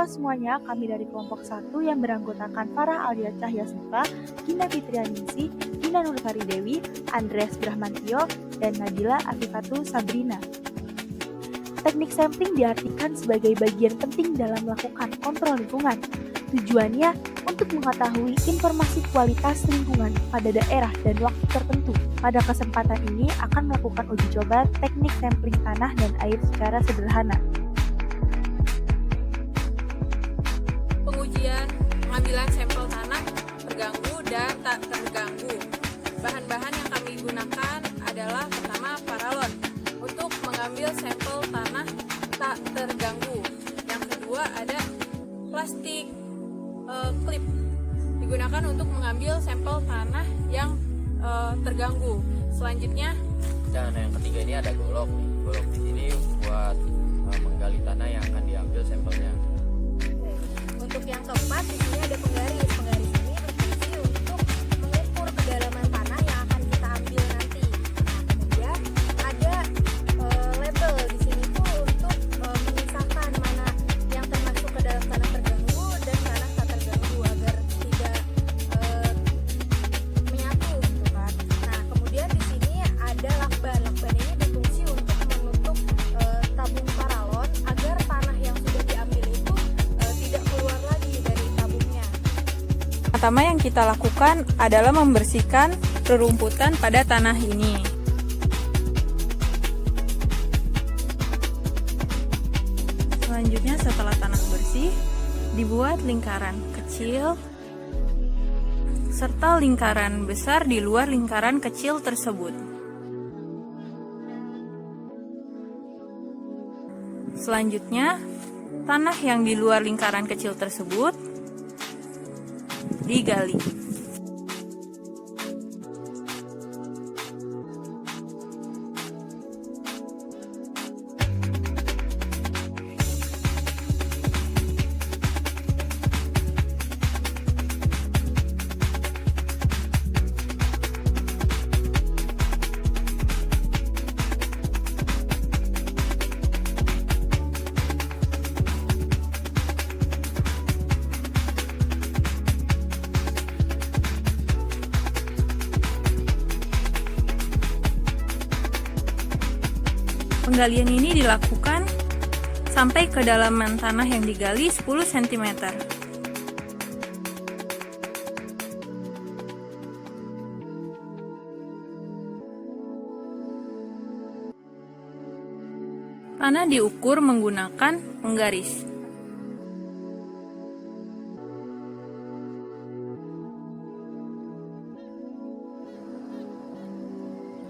Halo semuanya, kami dari kelompok 1 yang beranggotakan Farah Alia Cahyasmita, Gina Fitrianingsih, Gina Nurfari Dewi, Andreas Brahmantio, dan Nabila Afifatu Sabrina. Teknik sampling diartikan sebagai bagian penting dalam melakukan kontrol lingkungan. Tujuannya untuk mengetahui informasi kualitas lingkungan pada daerah dan waktu tertentu. Pada kesempatan ini akan melakukan uji coba teknik sampling tanah dan air secara sederhana. Pengujian pengambilan sampel tanah terganggu dan tak terganggu. Bahan-bahan yang kami gunakan adalah pertama paralon untuk mengambil sampel tanah tak terganggu. Yang kedua ada plastik klip digunakan untuk mengambil sampel tanah yang terganggu. Selanjutnya dan yang ketiga ini ada golok nih. Golok di sini buat menggali tanah yang akan diambil sampelnya. Untuk yang keempat, di sini ada penggaris. Penggaris ini berfungsi untuk mengukur kedalaman tanah yang akan kita ambil nanti. Kemudian ada label di sini tuh untuk memisahkan mana yang termasuk ke dalam tanah terganggu dan tanah tak terganggu agar tidak menyatu, gitu kan. Nah, kemudian di sini ada lakban. Lakban ini berfungsi untuk menutup tabung paralon agar tanah yang sudah diambil itu tidak keluar lagi dari tabungnya. pertama yang kita lakukan adalah membersihkan rerumputan pada tanah ini. Selanjutnya setelah tanah bersih, dibuat lingkaran kecil serta lingkaran besar di luar lingkaran kecil tersebut. Selanjutnya, tanah yang di luar lingkaran kecil tersebut digali. Penggalian ini dilakukan sampai kedalaman tanah yang digali 10 cm. Tanah diukur menggunakan penggaris.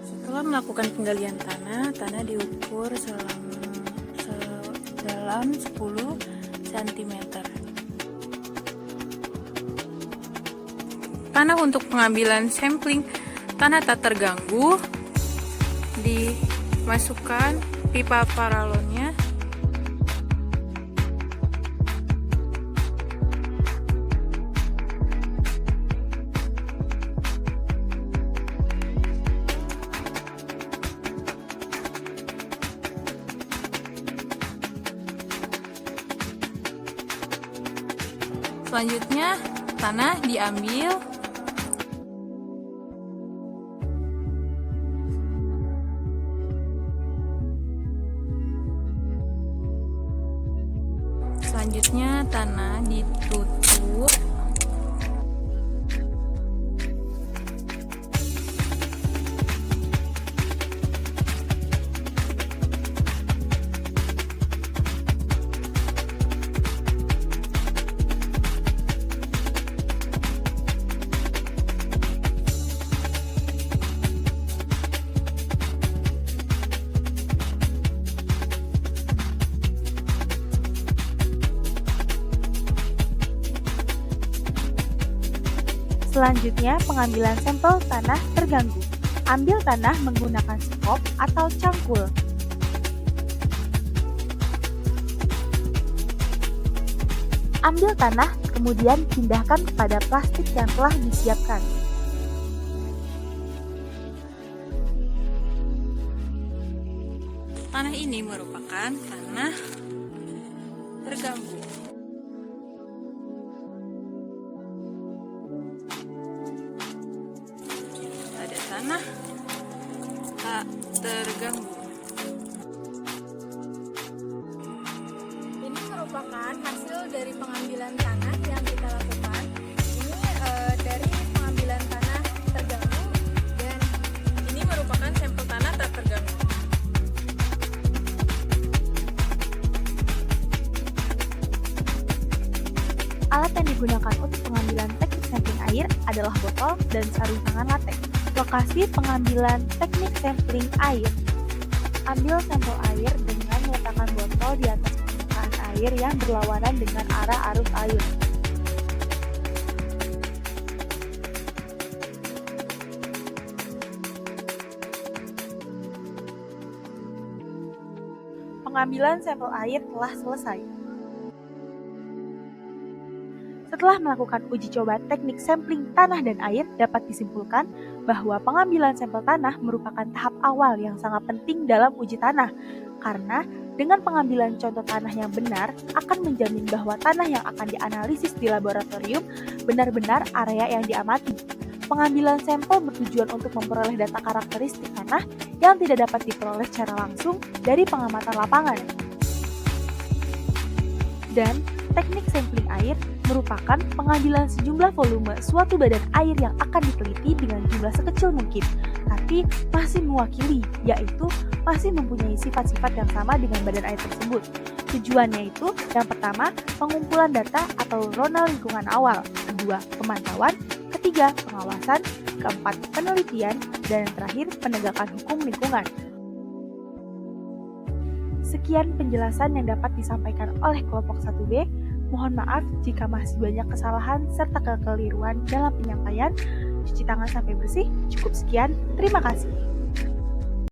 Setelah melakukan penggalian tanah diukur dalam 10 cm. Tanah untuk pengambilan sampling tanah tak terganggu dimasukkan pipa paralonnya. Selanjutnya, tanah diambil. Selanjutnya, tanah ditutup. Selanjutnya, pengambilan sampel tanah terganggu. Ambil tanah menggunakan skop atau cangkul. Ambil tanah, kemudian pindahkan kepada plastik yang telah disiapkan. Tanah ini merupakan tanah terganggu. tanah tak terganggu. Ini merupakan hasil dari pengambilan tanah yang kita lakukan. Ini dari pengambilan tanah terganggu dan Ini merupakan sampel tanah tak terganggu. Alat yang digunakan untuk pengambilan teknik sampling air adalah botol dan sarung tangan latex. Lokasi pengambilan teknik sampling air. Ambil sampel air dengan meletakkan botol di atas permukaan air yang berlawanan dengan arah arus air. Pengambilan sampel air telah selesai. Setelah melakukan uji coba teknik sampling tanah dan air, dapat disimpulkan bahwa pengambilan sampel tanah merupakan tahap awal yang sangat penting dalam uji tanah, karena dengan pengambilan contoh tanah yang benar akan menjamin bahwa tanah yang akan dianalisis di laboratorium benar-benar area yang diamati. Pengambilan sampel bertujuan untuk memperoleh data karakteristik tanah yang tidak dapat diperoleh secara langsung dari pengamatan lapangan. Dan teknik sampling air merupakan pengambilan sejumlah volume suatu badan air yang akan diteliti dengan jumlah sekecil mungkin, tapi masih mewakili, yaitu masih mempunyai sifat-sifat yang sama dengan badan air tersebut. Tujuannya itu, yang pertama, pengumpulan data atau zona lingkungan awal, kedua, pemantauan, ketiga, pengawasan, keempat, penelitian, dan yang terakhir, penegakan hukum lingkungan. Sekian penjelasan yang dapat disampaikan oleh kelompok 1B. Mohon maaf jika masih banyak kesalahan serta kekeliruan dalam penyampaian. Cuci tangan sampai bersih. Cukup sekian. Terima kasih.